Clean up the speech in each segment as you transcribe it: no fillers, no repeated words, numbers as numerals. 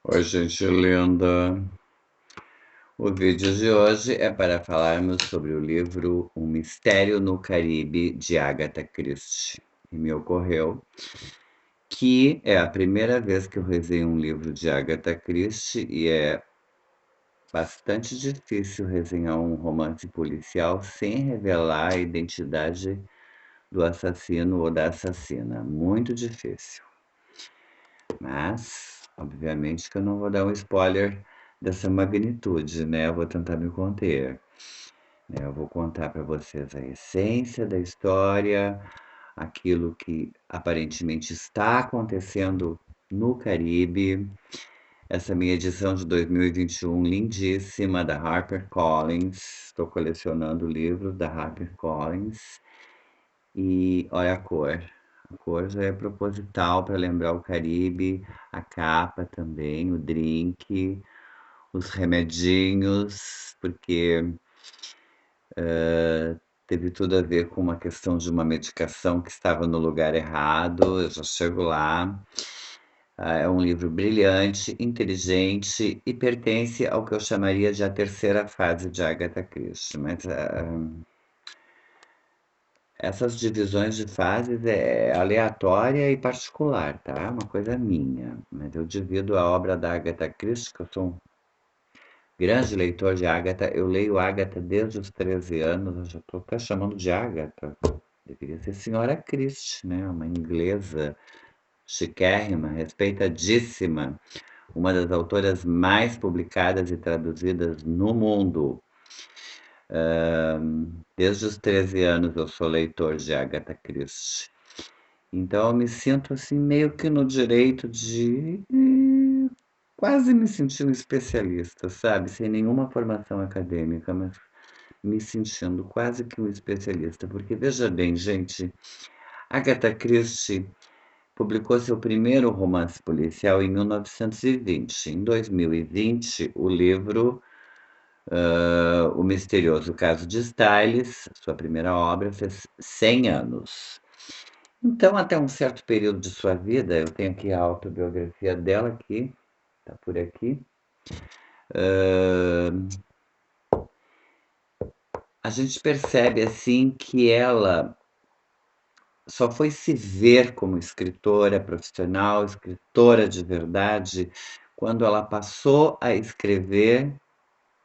Oi, gente linda. O vídeo de hoje é para falarmos sobre o livro Um Mistério no Caribe, de Agatha Christie. E me ocorreu que é a primeira vez que eu resenho um livro de Agatha Christie e é bastante difícil resenhar um romance policial sem revelar a identidade do assassino ou da assassina. Muito difícil. Mas, obviamente que eu não vou dar um spoiler dessa magnitude, né, eu vou tentar me conter, né, eu vou contar para vocês a essência da história, aquilo que aparentemente está acontecendo no Caribe. Essa minha edição de 2021 lindíssima da HarperCollins, estou colecionando o livro da HarperCollins e olha a cor. A cor já é proposital para lembrar o Caribe, a capa também, o drink, os remedinhos, porque teve tudo a ver com uma questão de uma medicação que estava no lugar errado. Eu já chego lá. É um livro brilhante, inteligente e pertence ao que eu chamaria de a terceira fase de Agatha Christie. Mas essas divisões de fases é aleatória e particular, tá? Uma coisa minha. Mas eu divido a obra da Agatha Christie, que eu sou um grande leitor de Agatha. Eu leio Agatha desde os 13 anos, eu já estou até chamando de Agatha. Deveria ser Senhora Christie, né? Uma inglesa chiquérrima, respeitadíssima, uma das autoras mais publicadas e traduzidas no mundo. Desde os 13 anos eu sou leitor de Agatha Christie. Então eu me sinto assim meio que no direito de quase me sentir um especialista, sabe? Sem nenhuma formação acadêmica, mas me sentindo quase que um especialista. Porque veja bem, gente, Agatha Christie publicou seu primeiro romance policial em 1920. Em 2020, o livro O Misterioso Caso de Styles, sua primeira obra, fez 100 anos. Então, até um certo período de sua vida, eu tenho aqui a autobiografia dela aqui, tá por aqui. A gente percebe assim que ela só foi se ver como escritora profissional, escritora de verdade, quando ela passou a escrever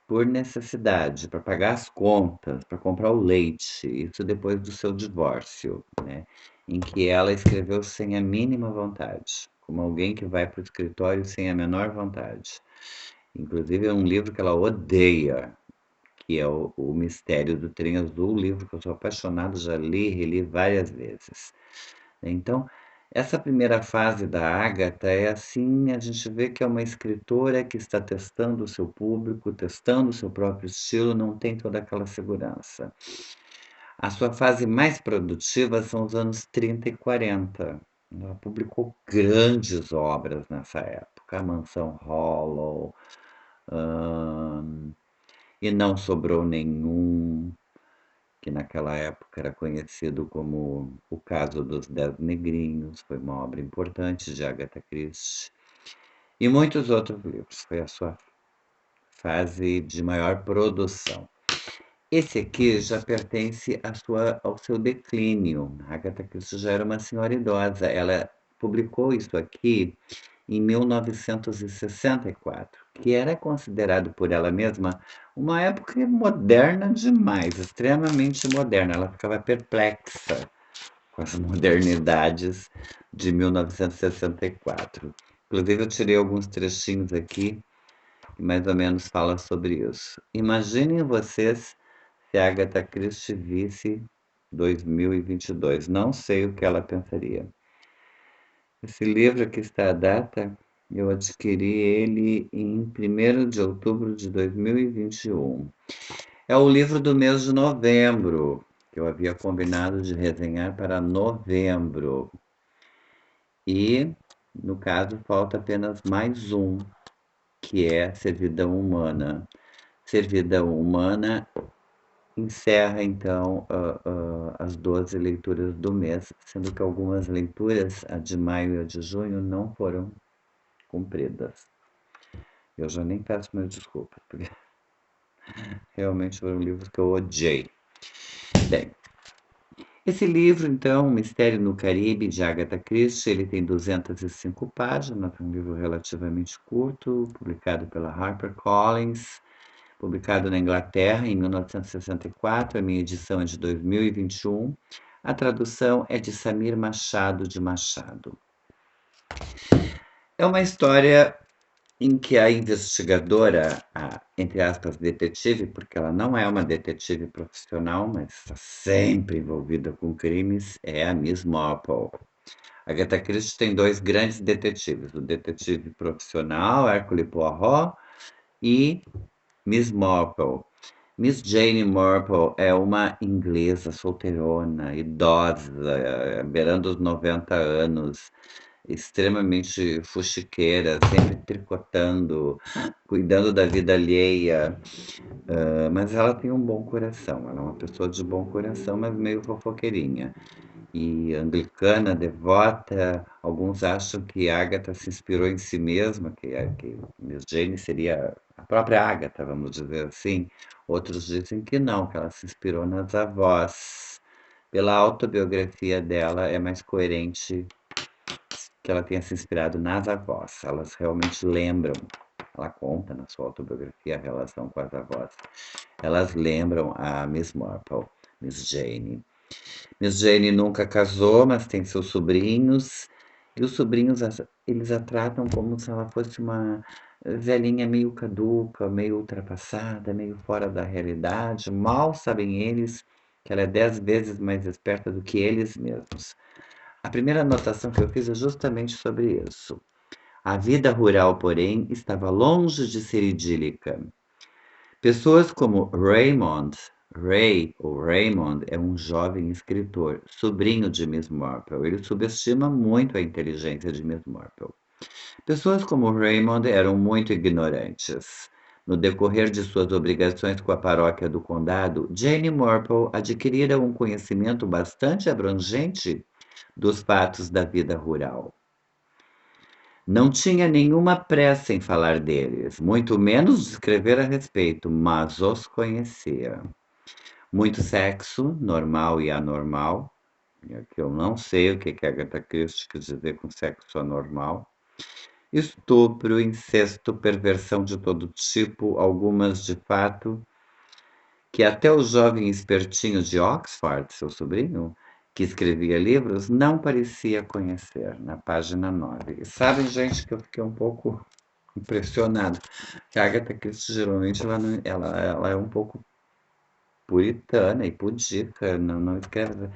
por necessidade, para pagar as contas, para comprar o leite, isso depois do seu divórcio, né? Em que ela escreveu sem a mínima vontade, como alguém que vai para o escritório sem a menor vontade. Inclusive é um livro que ela odeia, que é o Mistério do Trem Azul, um livro que eu sou apaixonado, já li, reli várias vezes. Então, essa primeira fase da Agatha é assim, a gente vê que é uma escritora que está testando o seu público, testando o seu próprio estilo, não tem toda aquela segurança. A sua fase mais produtiva são os anos 30 e 40. Ela publicou grandes obras nessa época, A Mansão Hollow, E Não Sobrou Nenhum, que naquela época era conhecido como O Caso dos Dez Negrinhos, foi uma obra importante de Agatha Christie, e muitos outros livros. Foi a sua fase de maior produção. Esse aqui já pertence ao seu declínio. A Agatha Christie já era uma senhora idosa. Ela publicou isso aqui em 1964, que era considerado por ela mesma uma época moderna demais, extremamente moderna. Ela ficava perplexa com as modernidades de 1964. Inclusive, eu tirei alguns trechinhos aqui que mais ou menos fala sobre isso. Imaginem vocês se a Agatha Christie visse 2022. Não sei o que ela pensaria. Esse livro aqui está a data, eu adquiri ele em 1º de outubro de 2021. É o livro do mês de novembro, que eu havia combinado de resenhar para novembro. E, no caso, falta apenas mais um, que é Servidão Humana. Servidão Humana encerra, então, as 12 leituras do mês, sendo que algumas leituras, a de maio e a de junho, não foram cumpridas. Eu já nem peço mais desculpas, porque realmente foram livros que eu odiei. Bem, esse livro, então, Mistério no Caribe, de Agatha Christie, ele tem 205 páginas, é um livro relativamente curto, publicado pela HarperCollins, publicado na Inglaterra em 1964, a minha edição é de 2021. A tradução é de Samir Machado de Machado. É uma história em que a investigadora, a, entre aspas, detetive, porque ela não é uma detetive profissional, mas está sempre envolvida com crimes, é a Miss Marple. A Agatha Christie tem dois grandes detetives, o detetive profissional, Hercule Poirot, e Miss Marple. Miss Jane Marple é uma inglesa solteirona, idosa, beirando os 90 anos, extremamente fuxiqueira, sempre tricotando, cuidando da vida alheia, mas ela tem um bom coração, ela é uma pessoa de bom coração, mas meio fofoqueirinha. E anglicana, devota, alguns acham que Agatha se inspirou em si mesma, que Miss Jane seria a própria Agatha, vamos dizer assim. Outros dizem que não, que ela se inspirou nas avós. Pela autobiografia dela, é mais coerente que ela tenha se inspirado nas avós. Elas realmente lembram, ela conta na sua autobiografia a relação com as avós. Elas lembram a Miss Marple, Miss Jane. Miss Jane nunca casou, mas tem seus sobrinhos. E os sobrinhos, eles a tratam como se ela fosse uma velhinha meio caduca, meio ultrapassada, meio fora da realidade. Mal sabem eles que ela é 10 vezes mais esperta do que eles mesmos. A primeira anotação que eu fiz é justamente sobre isso. A vida rural, porém, estava longe de ser idílica. Pessoas como Raymond, Ray ou Raymond é um jovem escritor, sobrinho de Miss Marple. Ele subestima muito a inteligência de Miss Marple. Pessoas como Raymond eram muito ignorantes. No decorrer de suas obrigações com a paróquia do condado, Jane Marple adquirira um conhecimento bastante abrangente dos fatos da vida rural. Não tinha nenhuma pressa em falar deles, muito menos de escrever a respeito, mas os conhecia. Muito sexo, normal e anormal, que eu não sei o que a Agatha Christie quis dizer com sexo anormal. Estupro, incesto, perversão de todo tipo, algumas de fato, que até o jovem espertinho de Oxford, seu sobrinho, que escrevia livros, não parecia conhecer, na página 9. E sabem, gente, que eu fiquei um pouco impressionado, que a Agatha Christie, geralmente, ela é um pouco puritana e pudica, não escreve.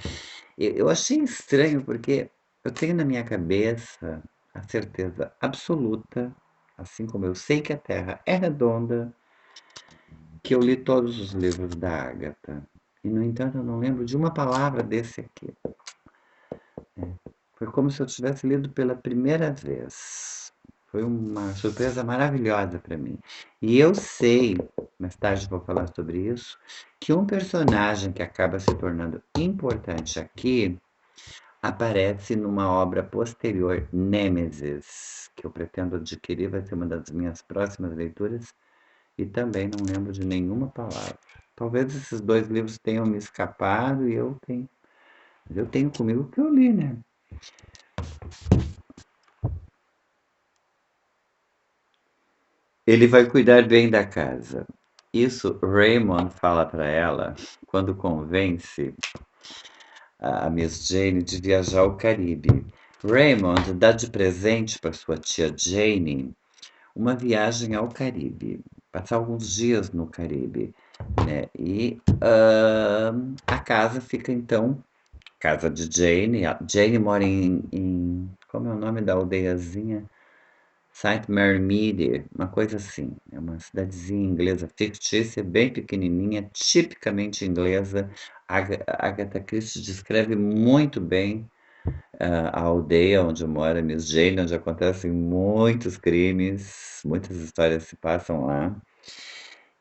Eu achei estranho, porque eu tenho na minha cabeça a certeza absoluta, assim como eu sei que a Terra é redonda, que eu li todos os livros da Agatha. E, no entanto, eu não lembro de uma palavra desse aqui. Foi como se eu tivesse lido pela primeira vez. Foi uma surpresa maravilhosa para mim. E eu sei, mais tarde vou falar sobre isso, que um personagem que acaba se tornando importante aqui aparece numa obra posterior, Nêmesis, que eu pretendo adquirir, vai ser uma das minhas próximas leituras, e também não lembro de nenhuma palavra. Talvez esses dois livros tenham me escapado e eu tenho comigo o que eu li, né? Ele vai cuidar bem da casa. Isso Raymond fala para ela quando convence a Miss Jane de viajar ao Caribe. Raymond dá de presente para sua tia Jane uma viagem ao Caribe, passar alguns dias no Caribe, né? E a casa fica então, casa de Jane. A Jane mora como é o nome da aldeiazinha? Saint Mary Mead, uma coisa assim. É uma cidadezinha inglesa fictícia, bem pequenininha, tipicamente inglesa. Agatha Christie descreve muito bem a aldeia onde mora Miss Jane, onde acontecem muitos crimes, muitas histórias se passam lá.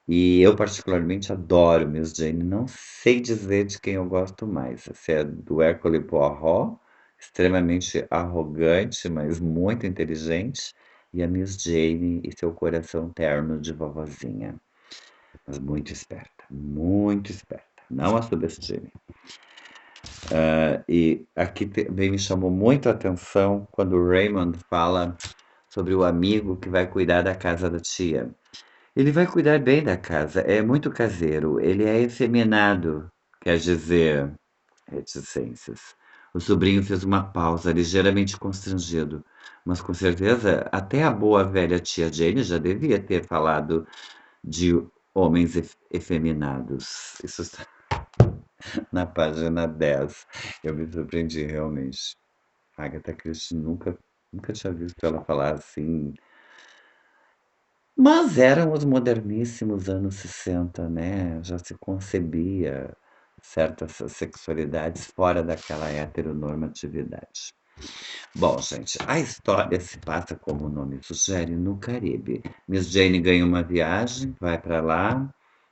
E eu particularmente adoro Miss Jane, não sei dizer de quem eu gosto mais, se é do Hercule Poirot, extremamente arrogante, mas muito inteligente, e a Miss Jane e seu coração terno de vovozinha. Mas muito esperta. Não a subestime. E aqui também me chamou muito a atenção quando o Raymond fala sobre o amigo que vai cuidar da casa da tia. Ele vai cuidar bem da casa, é muito caseiro, ele é efeminado, quer dizer, reticências. O sobrinho fez uma pausa, ligeiramente constrangido, mas com certeza até a boa velha tia Jane já devia ter falado de homens efeminados. Isso está na página 10. Eu me surpreendi realmente. A Agatha Christie nunca tinha visto ela falar assim. Mas eram os moderníssimos anos 60, né? Já se concebia certas sexualidades fora daquela heteronormatividade. Bom, gente, a história se passa, como o nome sugere, no Caribe. Miss Jane ganha uma viagem, vai para lá,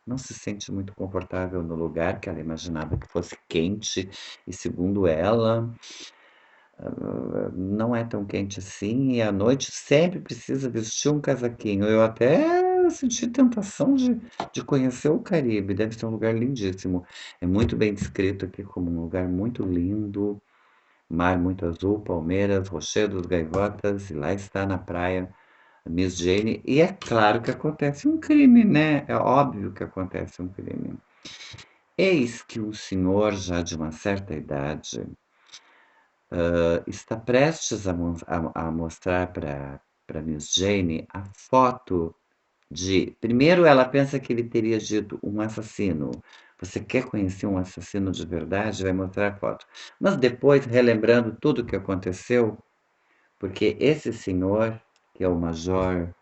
não se sente muito confortável no lugar que ela imaginava que fosse quente, e segundo ela, não é tão quente assim, e à noite sempre precisa vestir um casaquinho. Eu até senti tentação de conhecer o Caribe, deve ser um lugar lindíssimo. É muito bem descrito aqui como um lugar muito lindo, mar muito azul, palmeiras, rochedos, gaivotas, e lá está na praia a Miss Jane. E é claro que acontece um crime, né? É óbvio que acontece um crime. Eis que um senhor já de uma certa idade está prestes a mostrar para Miss Jane a foto de. Primeiro, ela pensa que ele teria dito um assassino. Você quer conhecer um assassino de verdade? Vai mostrar a foto. Mas depois, relembrando tudo o que aconteceu, porque esse senhor, que é o Major,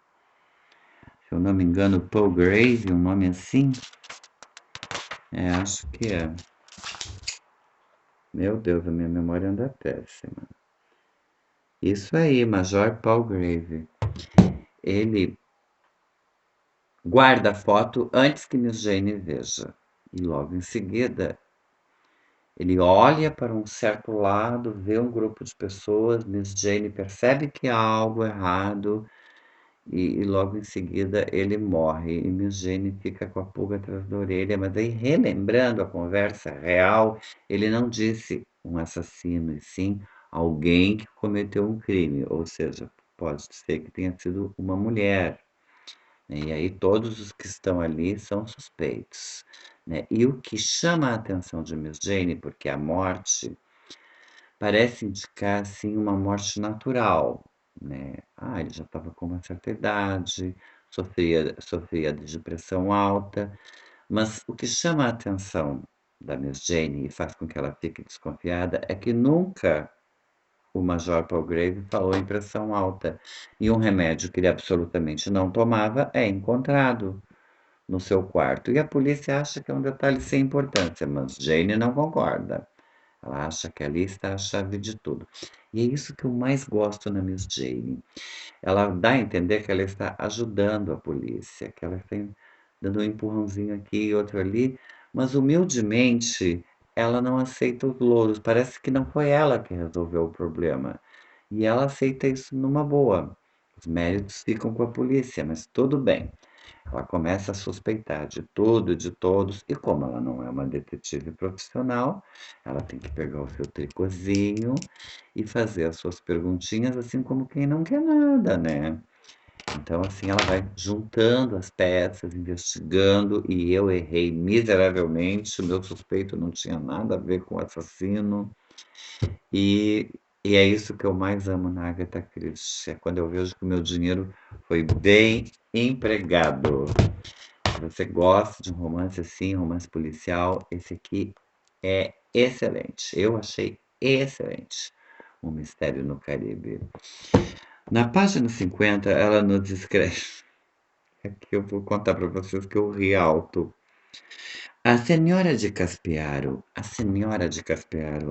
se eu não me engano, Paul Grave, um nome assim, acho que é. Meu Deus, a minha memória anda péssima. Isso aí, Major Paul Grave. Ele guarda a foto antes que Miss Jane veja. E logo em seguida, ele olha para um certo lado, vê um grupo de pessoas, Miss Jane percebe que há algo errado e logo em seguida ele morre. E Miss Jane fica com a pulga atrás da orelha, mas aí relembrando a conversa real, ele não disse um assassino, e sim alguém que cometeu um crime, ou seja, pode ser que tenha sido uma mulher. E aí todos os que estão ali são suspeitos, né. E o que chama a atenção de Miss Jane, porque a morte parece indicar, assim, uma morte natural, né. Ah, ele já estava com uma certa idade, sofria de pressão alta, mas o que chama a atenção da Miss Jane e faz com que ela fique desconfiada é que nunca o Major Palgrave falou em pressão alta, e um remédio que ele absolutamente não tomava é encontrado no seu quarto. E a polícia acha que é um detalhe sem importância, mas Jane não concorda. Ela acha que ali está a chave de tudo. E é isso que eu mais gosto na Miss Jane. Ela dá a entender que ela está ajudando a polícia, que ela está dando um empurrãozinho aqui e outro ali, mas humildemente ela não aceita os louros. Parece que não foi ela que resolveu o problema. E ela aceita isso numa boa. Os méritos ficam com a polícia, mas tudo bem. Ela começa a suspeitar de tudo e de todos, e como ela não é uma detetive profissional, ela tem que pegar o seu tricozinho e fazer as suas perguntinhas, assim como quem não quer nada, né? Então, assim, ela vai juntando as peças, investigando, e eu errei miseravelmente. O meu suspeito não tinha nada a ver com o assassino. E, e é isso que eu mais amo na Agatha Christie, é quando eu vejo que o meu dinheiro foi bem empregado. Se você gosta de um romance assim, romance policial, esse aqui é excelente. Eu achei excelente. Um Mistério no Caribe. Na página 50, ela nos descreve. Aqui eu vou contar para vocês que eu ri alto. A senhora de Caspiaro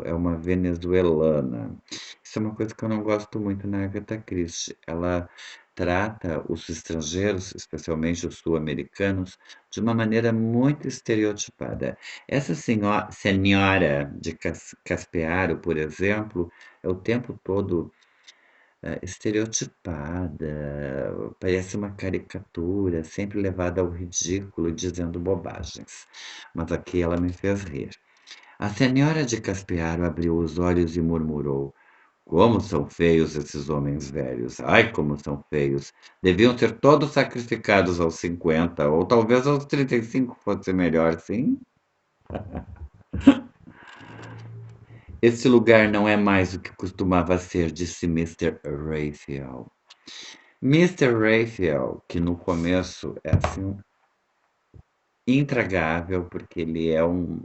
é uma venezuelana. Isso é uma coisa que eu não gosto muito na Agatha Christie. Ela trata os estrangeiros, especialmente os sul-americanos, de uma maneira muito estereotipada. Essa senhora de Caspiaro, por exemplo, é o tempo todo estereotipada, parece uma caricatura, sempre levada ao ridículo e dizendo bobagens. Mas aqui ela me fez rir. A senhora de Caspiaro abriu os olhos e murmurou: "Como são feios esses homens velhos! Ai, como são feios! Deviam ser todos sacrificados aos 50, ou talvez aos 35 fosse melhor, sim?" "Esse lugar não é mais o que costumava ser", disse Mr. Raphael. Mr. Raphael, que no começo é assim intragável, porque ele é um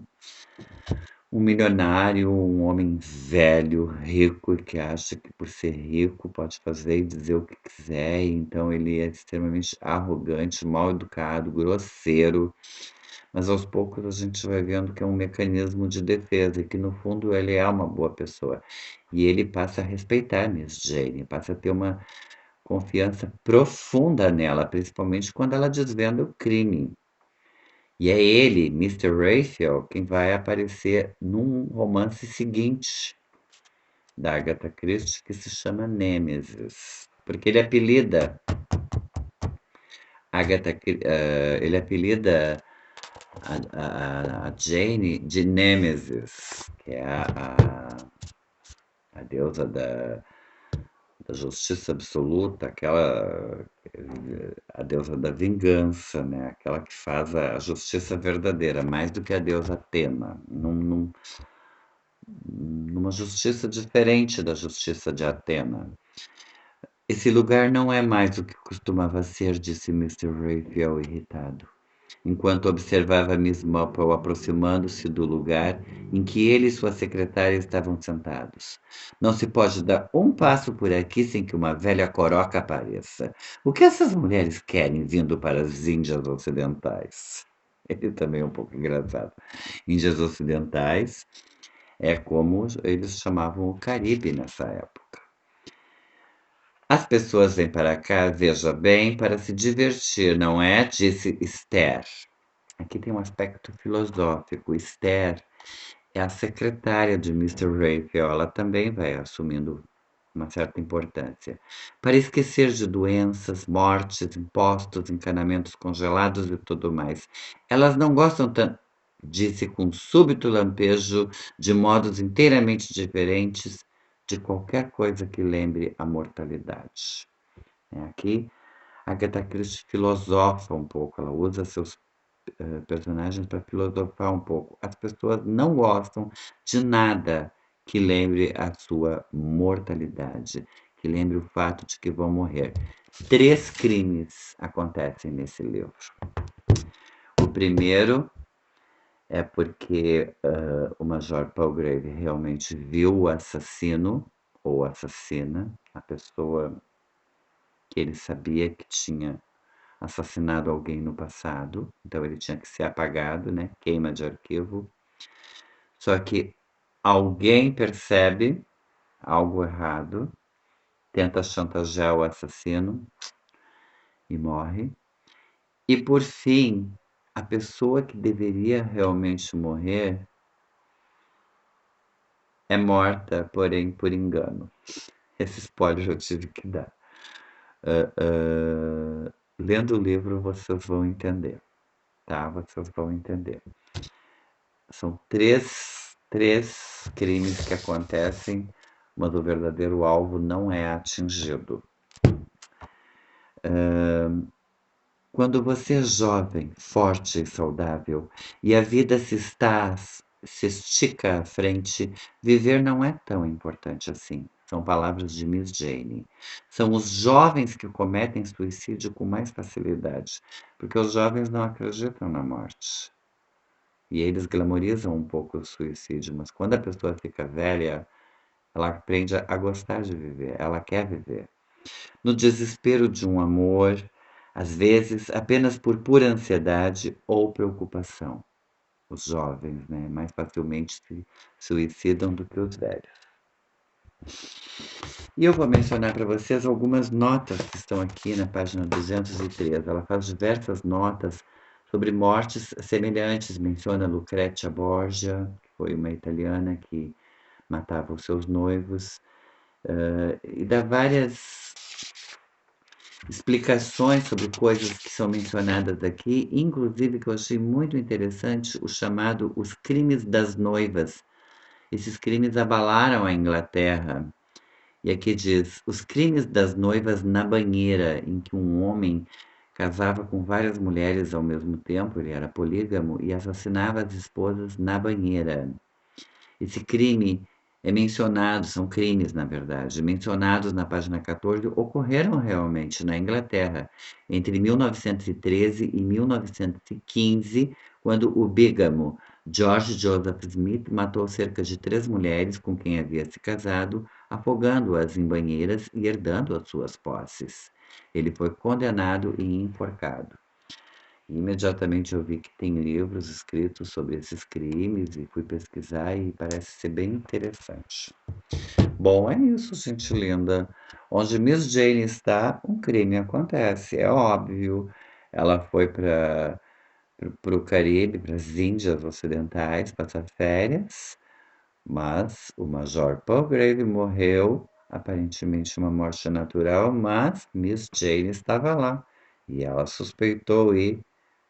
milionário, um homem velho, rico, e que acha que por ser rico pode fazer e dizer o que quiser, então ele é extremamente arrogante, mal educado, grosseiro, mas aos poucos a gente vai vendo que é um mecanismo de defesa e que no fundo ele é uma boa pessoa. E ele passa a respeitar Miss Jane, passa a ter uma confiança profunda nela, principalmente quando ela desvenda o crime. E é ele, Mr. Raphael, quem vai aparecer num romance seguinte da Agatha Christie, que se chama Nêmesis, porque ele apelida a Jane de Nêmesis, que é a deusa da justiça absoluta, a deusa da vingança, né? Aquela que faz a justiça verdadeira, mais do que a deusa Atena, numa justiça diferente da justiça de Atena. "Esse lugar não é mais o que costumava ser", disse Mr. Raphael irritado, enquanto observava Miss Marple aproximando-se do lugar em que ele e sua secretária estavam sentados. "Não se pode dar um passo por aqui sem que uma velha coroca apareça. O que essas mulheres querem vindo para as Índias Ocidentais?" Ele também é um pouco engraçado. Índias Ocidentais é como eles chamavam o Caribe nessa época. "As pessoas vêm para cá, veja bem, para se divertir, não é?", disse Esther. Aqui tem um aspecto filosófico. Esther é a secretária de Mr. Raphael, ela também vai assumindo uma certa importância. "Para esquecer de doenças, mortes, impostos, encanamentos congelados e tudo mais. Elas não gostam tanto", disse com súbito lampejo, de modos inteiramente diferentes, "de qualquer coisa que lembre a mortalidade." Aqui, Agatha Christie filosofa um pouco, ela usa seus personagens para filosofar um pouco. As pessoas não gostam de nada que lembre a sua mortalidade, que lembre o fato de que vão morrer. 3 crimes acontecem nesse livro. O primeiro é porque o Major Palgrave realmente viu o assassino ou assassina, a pessoa que ele sabia que tinha assassinado alguém no passado, então ele tinha que ser apagado, né? Queima de arquivo. Só que alguém percebe algo errado, tenta chantagear o assassino e morre. E por fim, a pessoa que deveria realmente morrer é morta, porém por engano. Esse spoiler eu tive que dar. Lendo o livro vocês vão entender, tá? Vocês vão entender. São três crimes que acontecem, mas o verdadeiro alvo não é atingido. Quando você é jovem, forte e saudável, e a vida se estica à frente, viver não é tão importante assim. São palavras de Miss Jane. São os jovens que cometem suicídio com mais facilidade, porque os jovens não acreditam na morte. E eles glamorizam um pouco o suicídio, mas quando a pessoa fica velha, ela aprende a gostar de viver, ela quer viver. No desespero de um amor, às vezes apenas por pura ansiedade ou preocupação. Os jovens, né, mais facilmente se suicidam do que os velhos. E eu vou mencionar para vocês algumas notas que estão aqui na página 203. Ela faz diversas notas sobre mortes semelhantes. Menciona Lucrezia Borgia, que foi uma italiana que matava os seus noivos. E dá várias explicações sobre coisas que são mencionadas aqui, inclusive que eu achei muito interessante, o chamado Os Crimes das Noivas. Esses crimes abalaram a Inglaterra. E aqui diz: os crimes das noivas na banheira, em que um homem casava com várias mulheres ao mesmo tempo, ele era polígamo, e assassinava as esposas na banheira. Esse crime é mencionado, são crimes, na verdade, mencionados na página 14, ocorreram realmente na Inglaterra entre 1913 e 1915, quando o bígamo George Joseph Smith matou cerca de 3 mulheres com quem havia se casado, afogando-as em banheiras e herdando as suas posses. Ele foi condenado e enforcado. Imediatamente eu vi que tem livros escritos sobre esses crimes e fui pesquisar e parece ser bem interessante. Bom, é isso, gente linda. Onde Miss Jane está, um crime acontece, é óbvio. Ela foi para o Caribe, para as Índias Ocidentais, passar férias, mas o Major Palgrave morreu, aparentemente uma morte natural, mas Miss Jane estava lá e ela suspeitou e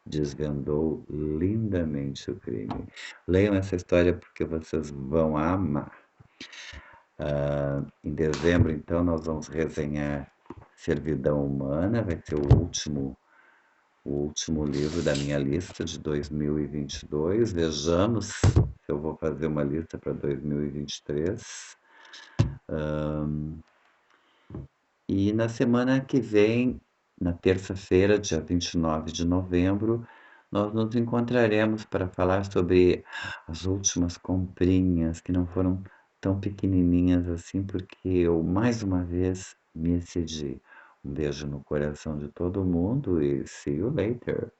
desvendou lindamente o crime. Leiam essa história porque vocês vão amar. Em dezembro, então, nós vamos resenhar Servidão Humana, vai ser o último livro da minha lista de 2022. Vejamos se eu vou fazer uma lista para 2023. E na semana que vem, na terça-feira, dia 29 de novembro, nós nos encontraremos para falar sobre as últimas comprinhas, que não foram tão pequenininhas assim, porque eu mais uma vez me excedi. Um beijo no coração de todo mundo e see you later.